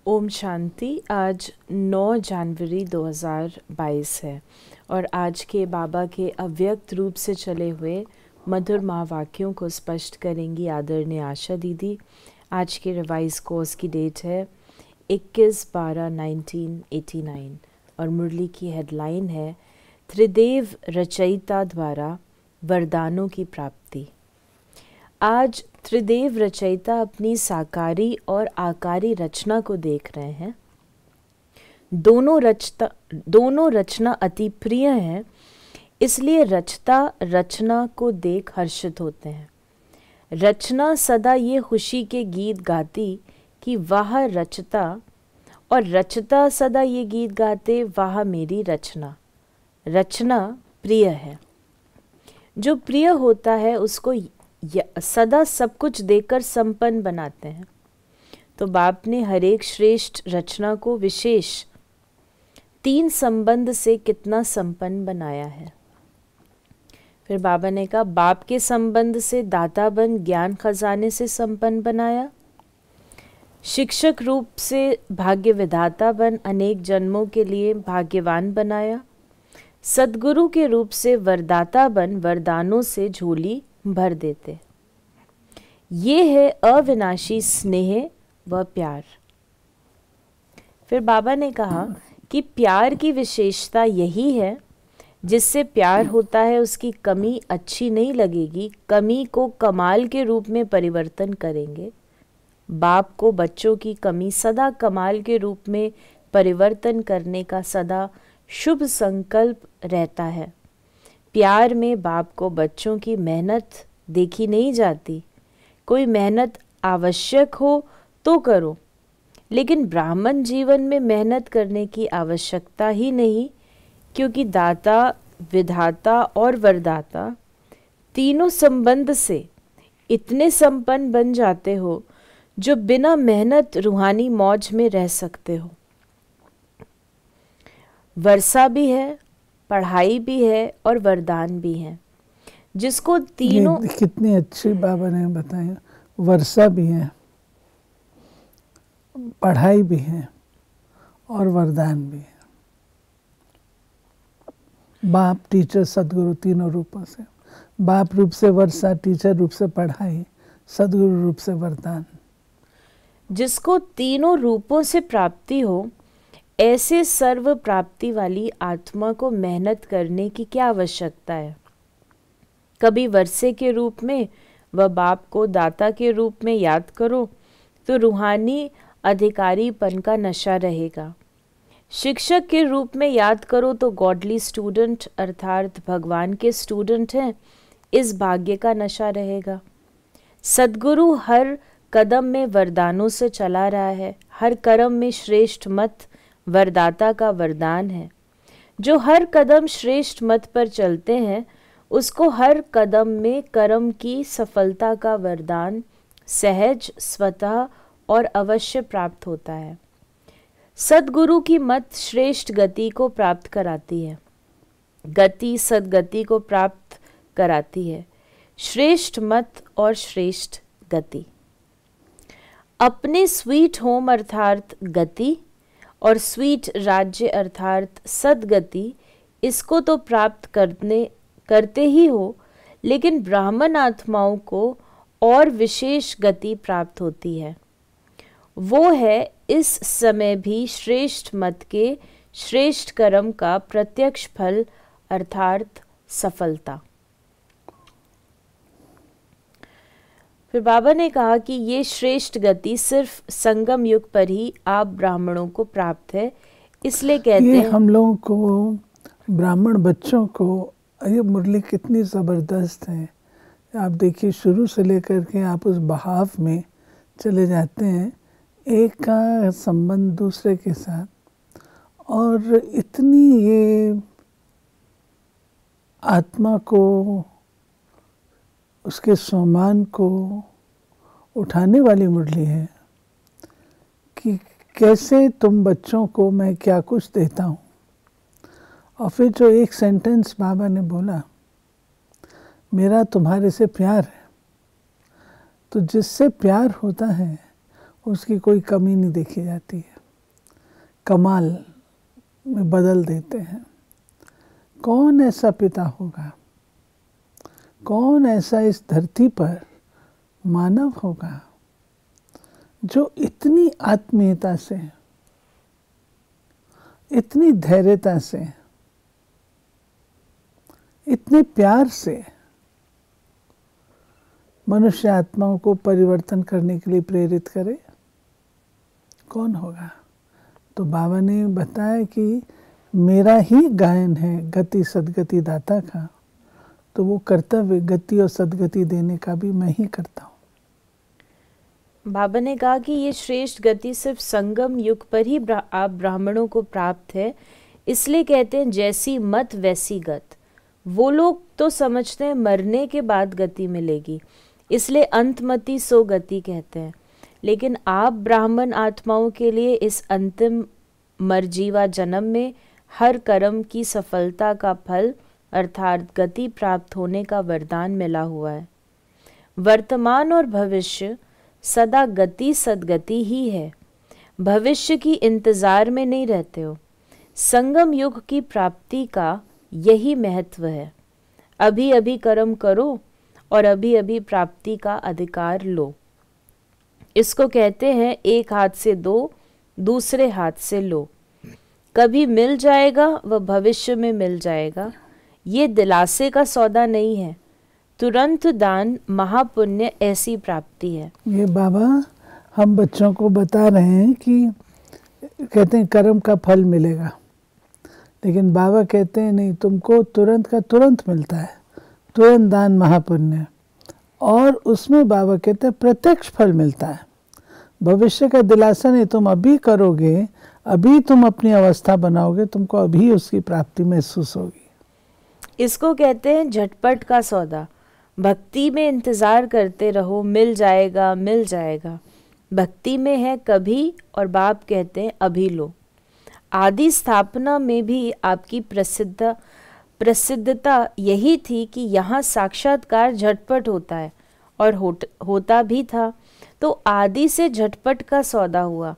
ओम शांति। आज 9 जनवरी 2022 है और आज के बाबा के अव्यक्त रूप से चले हुए मधुर महावाक्यों को स्पष्ट करेंगी आदरणीय आशा दीदी। आज के रिवाइज कोर्स की डेट है 21/12/1989 और मुरली की हेडलाइन है त्रिदेव रचयिता द्वारा वरदानों की प्राप्ति। आज त्रिदेव रचयिता अपनी साकारी और आकारी रचना को देख रहे हैं। दोनों रचना अति प्रिय हैं, इसलिए रचता रचना को देख हर्षित होते हैं। रचना सदा ये खुशी के गीत गाती कि वाह रचता, और रचता सदा ये गीत गाते वाह मेरी रचना। रचना प्रिय है। जो प्रिय होता है उसको सदा सब कुछ देकर संपन्न बनाते हैं। तो बाप ने हर एक श्रेष्ठ रचना को विशेष 3 संबंध से कितना संपन्न बनाया है। फिर बाबा ने कहा बाप के संबंध से दाता बन ज्ञान खजाने से संपन्न बनाया, शिक्षक रूप से भाग्य विधाता बन अनेक जन्मों के लिए भाग्यवान बनाया, सद्गुरु के रूप से वरदाता बन वरदानों से झोली भर देते। ये है अविनाशी स्नेह व प्यार। फिर बाबा ने कहा कि प्यार की विशेषता यही है, जिससे प्यार होता है उसकी कमी अच्छी नहीं लगेगी, कमी को कमाल के रूप में परिवर्तन करेंगे। बाप को बच्चों की कमी सदा कमाल के रूप में परिवर्तन करने का सदा शुभ संकल्प रहता है। प्यार में बाप को बच्चों की मेहनत देखी नहीं जाती। कोई मेहनत आवश्यक हो तो करो, लेकिन ब्राह्मण जीवन में मेहनत करने की आवश्यकता ही नहीं, क्योंकि दाता विधाता और वरदाता तीनों संबंध से इतने संपन्न बन जाते हो जो बिना मेहनत रूहानी मौज में रह सकते हो। वर्षा भी है, पढ़ाई भी है और वरदान भी है, जिसको तीनों कितनी अच्छी बाबा ने बताया। वर्षा भी है, पढ़ाई भी है और वरदान भी है। बाप टीचर सदगुरु तीनों रूपों से, बाप रूप से वर्षा, टीचर रूप से पढ़ाई, सदगुरु रूप से वरदान। जिसको तीनों रूपों से प्राप्ति हो, ऐसे सर्व प्राप्ति वाली आत्मा को मेहनत करने की क्या आवश्यकता है। कभी वर्षे के रूप में व बाप को दाता के रूप में याद करो तो रूहानी अधिकारीपन का नशा रहेगा। शिक्षक के रूप में याद करो तो गॉडली स्टूडेंट अर्थात भगवान के स्टूडेंट हैं, इस भाग्य का नशा रहेगा। सद्गुरु हर कदम में वरदानों से चला रहा है, हर कर्म में श्रेष्ठ मत वरदाता का वरदान है। जो हर कदम श्रेष्ठ मत पर चलते हैं उसको हर कदम में कर्म की सफलता का वरदान सहज स्वतः और अवश्य प्राप्त होता है। सद्गुरु की मत श्रेष्ठ गति को प्राप्त कराती है, गति सद्गति को प्राप्त कराती है। श्रेष्ठ मत और श्रेष्ठ गति अपने स्वीट होम अर्थात गति और स्वीट राज्य अर्थात सद्गति, इसको तो प्राप्त करते ही हो, लेकिन ब्राह्मण आत्माओं को और विशेष गति प्राप्त होती है। वो है इस समय भी श्रेष्ठ मत के श्रेष्ठ कर्म का प्रत्यक्ष फल अर्थात सफलता। फिर बाबा ने कहा कि ये श्रेष्ठ गति सिर्फ संगम युग पर ही आप ब्राह्मणों को प्राप्त है, इसलिए कहते हैं हम लोगों को, ब्राह्मण बच्चों को, ये मुरली कितनी ज़बरदस्त है। आप देखिए शुरू से लेकर के आप उस बहाव में चले जाते हैं, एक का संबंध दूसरे के साथ, और इतनी ये आत्मा को, उसके सम्मान को उठाने वाली मुरली है कि कैसे तुम बच्चों को मैं क्या कुछ देता हूँ। और फिर जो एक सेंटेंस बाबा ने बोला, मेरा तुम्हारे से प्यार है। तो जिससे प्यार होता है उसकी कोई कमी नहीं देखी जाती है, कमाल में बदल देते हैं। कौन ऐसा पिता होगा, कौन ऐसा इस धरती पर मानव होगा जो इतनी आत्मीयता से, इतनी धैर्यता से, इतने प्यार से मनुष्य आत्माओं को परिवर्तन करने के लिए प्रेरित करे। कौन होगा? तो बाबा ने बताया कि मेरा ही गायन है गति सदगति दाता का, तो वो कर्तव्य गति और सदगति देने का भी मैं ही करता हूँ। बाबा ने कहा कि ये श्रेष्ठ गति सिर्फ संगम युग पर ही आप ब्राह्मणों को प्राप्त है, इसलिए कहते हैं जैसी मत वैसी गत। वो लोग तो समझते हैं मरने के बाद गति मिलेगी, इसलिए अंतमति सो गति कहते हैं। लेकिन आप ब्राह्मण आत्माओं के लिए इस अंतिम मरजीवा जन्म में हर कर्म की सफलता का फल अर्थात गति प्राप्त होने का वरदान मिला हुआ है। वर्तमान और भविष्य सदा गति सदगति ही है। भविष्य की इंतजार में नहीं रहते हो। संगम युग की प्राप्ति का यही महत्व है। अभी अभी कर्म करो और अभी अभी प्राप्ति का अधिकार लो। इसको कहते हैं एक हाथ से दो, दूसरे हाथ से लो। कभी मिल जाएगा वह भविष्य में मिल जाएगा। ये दिलासे का सौदा नहीं है। तुरंत दान महापुण्य ऐसी प्राप्ति है। ये बाबा हम बच्चों को बता रहे हैं कि कहते हैं कर्म का फल मिलेगा, लेकिन बाबा कहते हैं नहीं, तुमको तुरंत का तुरंत मिलता है। तुरंत दान महापुण्य, और उसमें बाबा कहते हैं प्रत्यक्ष फल मिलता है। भविष्य का दिलासा नहीं, तुम अभी करोगे, अभी तुम अपनी अवस्था बनाओगे, तुमको अभी उसकी प्राप्ति महसूस होगी। इसको कहते हैं झटपट का सौदा। भक्ति में इंतजार करते रहो, मिल जाएगा मिल जाएगा। भक्ति में है कभी, और बाप कहते हैं अभी लो। आदि स्थापना में भी आपकी प्रसिद्धता यही थी कि यहाँ साक्षात्कार झटपट होता है, और होता भी था। तो आदि से झटपट का सौदा हुआ।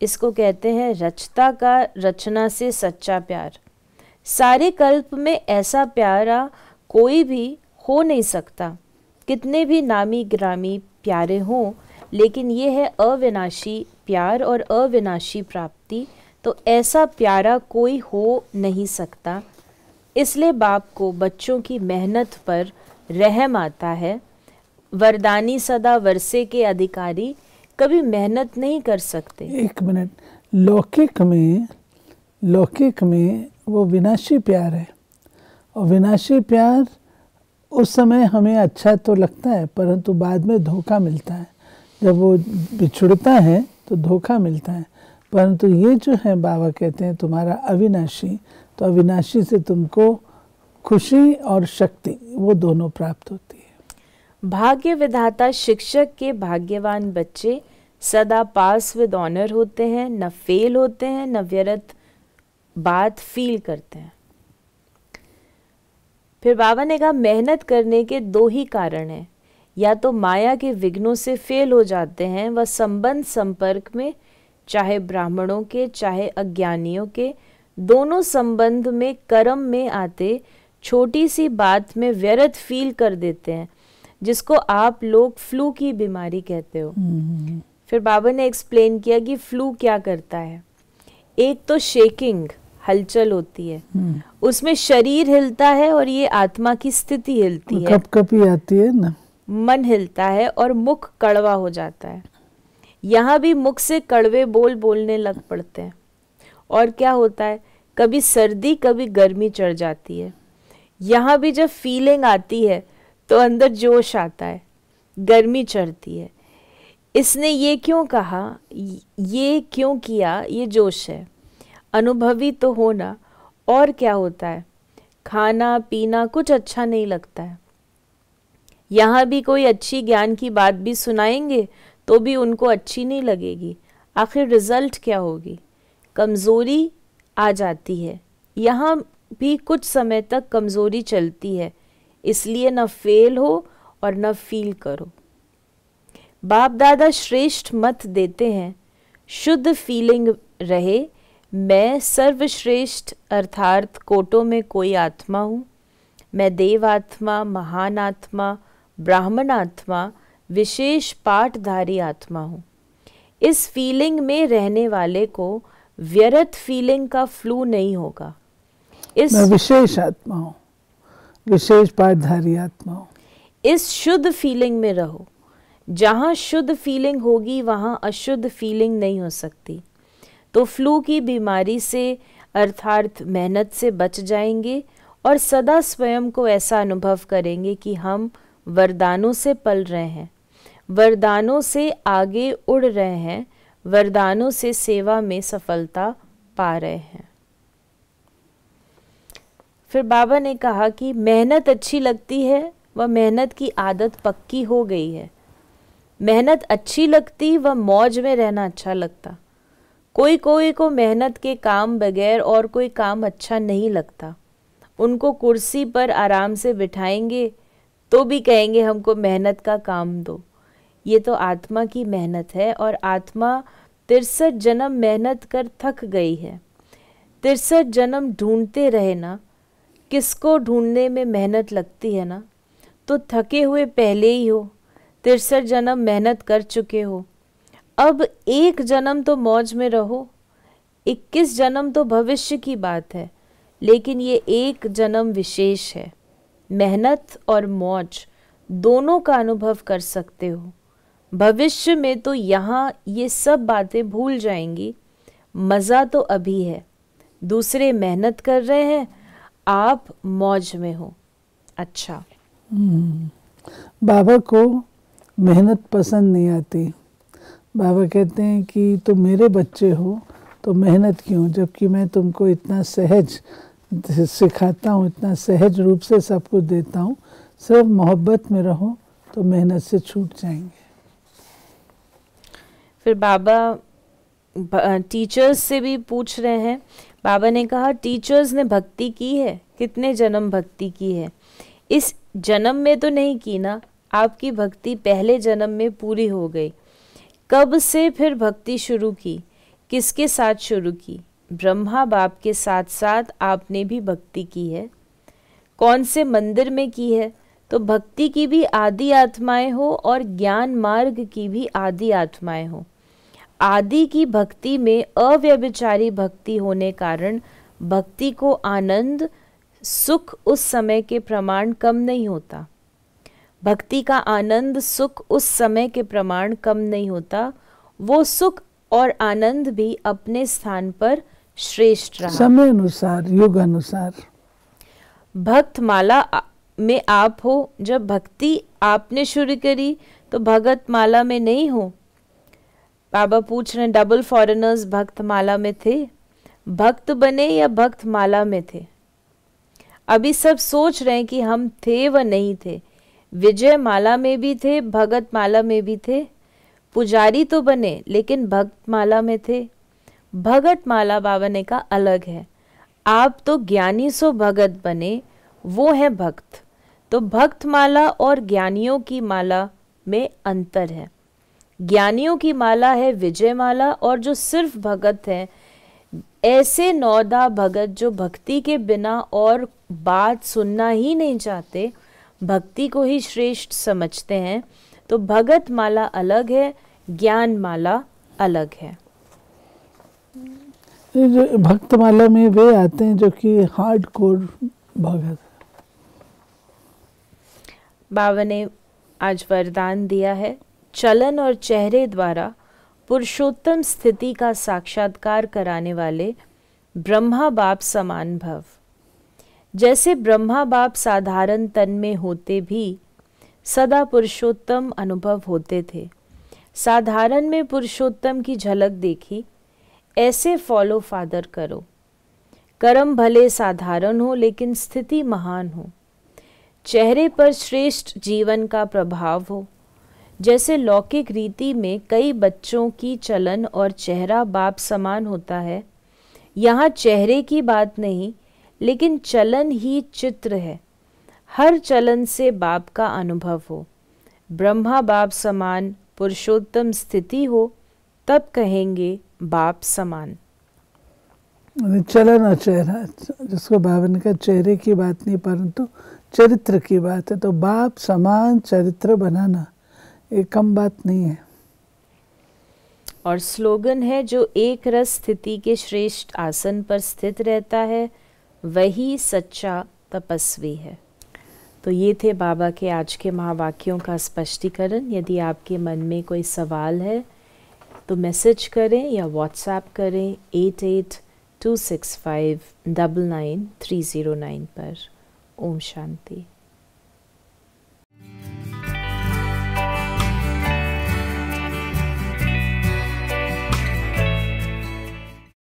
इसको कहते हैं रचता का रचना से सच्चा प्यार। सारे कल्प में ऐसा प्यारा कोई भी हो नहीं सकता। कितने भी नामी ग्रामी प्यारे हों, लेकिन ये है अविनाशी प्यार और अविनाशी प्राप्ति। तो ऐसा प्यारा कोई हो नहीं सकता। इसलिए बाप को बच्चों की मेहनत पर रहम आता है। वरदानी सदा वर्षे के अधिकारी कभी मेहनत नहीं कर सकते। एक मिनट, लौकिक में वो विनाशी प्यार है, और विनाशी प्यार उस समय हमें अच्छा तो लगता है, परंतु बाद में धोखा मिलता है। जब वो बिछुड़ता है तो धोखा मिलता है। परंतु ये जो है बाबा कहते हैं तुम्हारा अविनाशी, तो अविनाशी से तुमको खुशी और शक्ति वो दोनों प्राप्त होती है। भाग्य विधाता शिक्षक के भाग्यवान बच्चे सदा पास विद ऑनर होते हैं, न फेल होते हैं, न व्यर्थ बात फील करते हैं। फिर बाबा ने कहा मेहनत करने के दो ही कारण हैं। या तो माया के विघ्नों से फेल हो जाते हैं, वह संबंध संपर्क में, चाहे ब्राह्मणों के चाहे अज्ञानियों के, दोनों संबंध में कर्म में आते छोटी सी बात में व्यर्थ फील कर देते हैं, जिसको आप लोग फ्लू की बीमारी कहते हो। फिर बाबा ने एक्सप्लेन किया कि फ्लू क्या करता है। एक तो शेकिंग, हलचल होती है, उसमें शरीर हिलता है और ये आत्मा की स्थिति हिलती है, कपकपी आती है ना, मन हिलता है और मुख कड़वा हो जाता है। यहाँ भी मुख से कड़वे बोल बोलने लग पड़ते हैं। और क्या होता है, कभी सर्दी कभी गर्मी चढ़ जाती है। यहाँ भी जब फीलिंग आती है तो अंदर जोश आता है, गर्मी चढ़ती है। इसने ये क्यों कहा, ये क्यों किया, ये जोश है। अनुभवी तो होना। और क्या होता है, खाना पीना कुछ अच्छा नहीं लगता है। यहाँ भी कोई अच्छी ज्ञान की बात भी सुनाएंगे तो भी उनको अच्छी नहीं लगेगी। आखिर रिजल्ट क्या होगी? कमज़ोरी आ जाती है। यहाँ भी कुछ समय तक कमज़ोरी चलती है, इसलिए न फेल हो और न फील करो। बाप दादा श्रेष्ठ मत देते हैं, शुद्ध फीलिंग रहे, मैं सर्वश्रेष्ठ अर्थात कोटों में कोई आत्मा हूँ, मैं देव आत्मा, महान आत्मा, ब्राह्मण आत्मा, विशेष पाठधारी आत्मा हूँ। इस फीलिंग में रहने वाले को व्यर्थ फीलिंग का फ्लू नहीं होगा। मैं विशेष आत्मा हूँ, विशेष पाठधारी आत्मा हूँ। इस शुद्ध फीलिंग में रहो। जहाँ शुद्ध फीलिंग होगी वहाँ अशुद्ध फीलिंग नहीं हो सकती। तो फ्लू की बीमारी से अर्थात मेहनत से बच जाएंगे और सदा स्वयं को ऐसा अनुभव करेंगे कि हम वरदानों से पल रहे हैं, वरदानों से आगे उड़ रहे हैं, वरदानों से सेवा में सफलता पा रहे हैं। फिर बाबा ने कहा कि मेहनत अच्छी लगती है, वह मेहनत की आदत पक्की हो गई है। मेहनत अच्छी लगती, वह मौज में रहना अच्छा लगता। कोई कोई को मेहनत के काम बगैर और कोई काम अच्छा नहीं लगता। उनको कुर्सी पर आराम से बिठाएंगे तो भी कहेंगे हमको मेहनत का काम दो। ये तो आत्मा की मेहनत है और आत्मा 63 जन्म मेहनत कर थक गई है। 63 जन्म ढूंढते रहे ना, किसको ढूंढने में मेहनत लगती है ना, तो थके हुए पहले ही हो, 63 जन्म मेहनत कर चुके हो। अब एक जन्म तो मौज में रहो, 21 जन्म तो भविष्य की बात है, लेकिन ये एक जन्म विशेष है। मेहनत और मौज दोनों का अनुभव कर सकते हो। भविष्य में तो यहाँ ये सब बातें भूल जाएंगी। मज़ा तो अभी है। दूसरे मेहनत कर रहे हैं, आप मौज में हो। अच्छा, बाबा को मेहनत पसंद नहीं आती। बाबा कहते हैं कि तुम मेरे बच्चे हो तो मेहनत क्यों, जबकि मैं तुमको इतना सहज सिखाता हूँ, इतना सहज रूप से सब कुछ देता हूँ। सिर्फ मोहब्बत में रहो तो मेहनत से छूट जाएंगे। फिर बाबा टीचर्स से भी पूछ रहे हैं। बाबा ने कहा टीचर्स ने भक्ति की है, कितने जन्म भक्ति की है? इस जन्म में तो नहीं की ना, आपकी भक्ति पहले जन्म में पूरी हो गई। कब से फिर भक्ति शुरू की, किसके साथ शुरू की? ब्रह्मा बाप के साथ साथ आपने भी भक्ति की है। कौन से मंदिर में की है? तो भक्ति की भी आदि आत्माएं हो और ज्ञान मार्ग की भी आदि आत्माएं हो। आदि की भक्ति में अव्यभिचारी भक्ति होने कारण भक्ति को आनंद सुख उस समय के प्रमाण कम नहीं होता। भक्ति का आनंद सुख उस समय के प्रमाण कम नहीं होता। वो सुख और आनंद भी अपने स्थान पर श्रेष्ठ रहा। समय अनुसार, युग अनुसार। भक्त माला में आप हो। जब भक्ति आपने शुरू करी तो भगत माला में नहीं हो। बाबा पूछ रहे हैं डबल फॉरेनर्स भक्त माला में थे, भक्त बने या भक्त माला में थे? अभी सब सोच रहे हैं कि हम थे व नहीं थे। विजय माला में भी थे, भगत माला में भी थे। पुजारी तो बने लेकिन भक्त माला में थे। भगत माला बाबा ने कहा अलग है। आप तो ज्ञानी सो भगत बने, वो है भक्त। तो भक्त माला और ज्ञानियों की माला में अंतर है। ज्ञानियों की माला है विजय माला, और जो सिर्फ भगत हैं ऐसे 9 भगत जो भक्ति के बिना और बात सुनना ही नहीं चाहते, भक्ति को ही श्रेष्ठ समझते हैं। तो भगत माला अलग है, ज्ञान माला अलग है। जो भक्त माला में वे आते हैं जो कि हार्ड कोर भगत। बाबा ने आज वरदान दिया है, चलन और चेहरे द्वारा पुरुषोत्तम स्थिति का साक्षात्कार कराने वाले ब्रह्मा बाप समान भव। जैसे ब्रह्मा बाप साधारण तन में होते भी सदा पुरुषोत्तम अनुभव होते थे, साधारण में पुरुषोत्तम की झलक देखी, ऐसे फॉलो फादर करो। कर्म भले साधारण हो लेकिन स्थिति महान हो। चेहरे पर श्रेष्ठ जीवन का प्रभाव हो। जैसे लौकिक रीति में कई बच्चों की चलन और चेहरा बाप समान होता है, यहाँ चेहरे की बात नहीं, लेकिन चलन ही चित्र है। हर चलन से बाप का अनुभव हो, ब्रह्मा बाप समान पुरुषोत्तम स्थिति हो, तब कहेंगे बाप समान। चलन और चेहरा, जिसको बाबा ने कहा चेहरे की बात नहीं परंतु चरित्र की बात है, तो बाप समान चरित्र बनाना ये कम बात नहीं है। और स्लोगन है, जो एक रस स्थिति के श्रेष्ठ आसन पर स्थित रहता है वही सच्चा तपस्वी है। तो ये थे बाबा के आज के महावाक्यों का स्पष्टीकरण। यदि आपके मन में कोई सवाल है तो मैसेज करें या व्हाट्सएप करें 8826599309 पर। ओम शांति।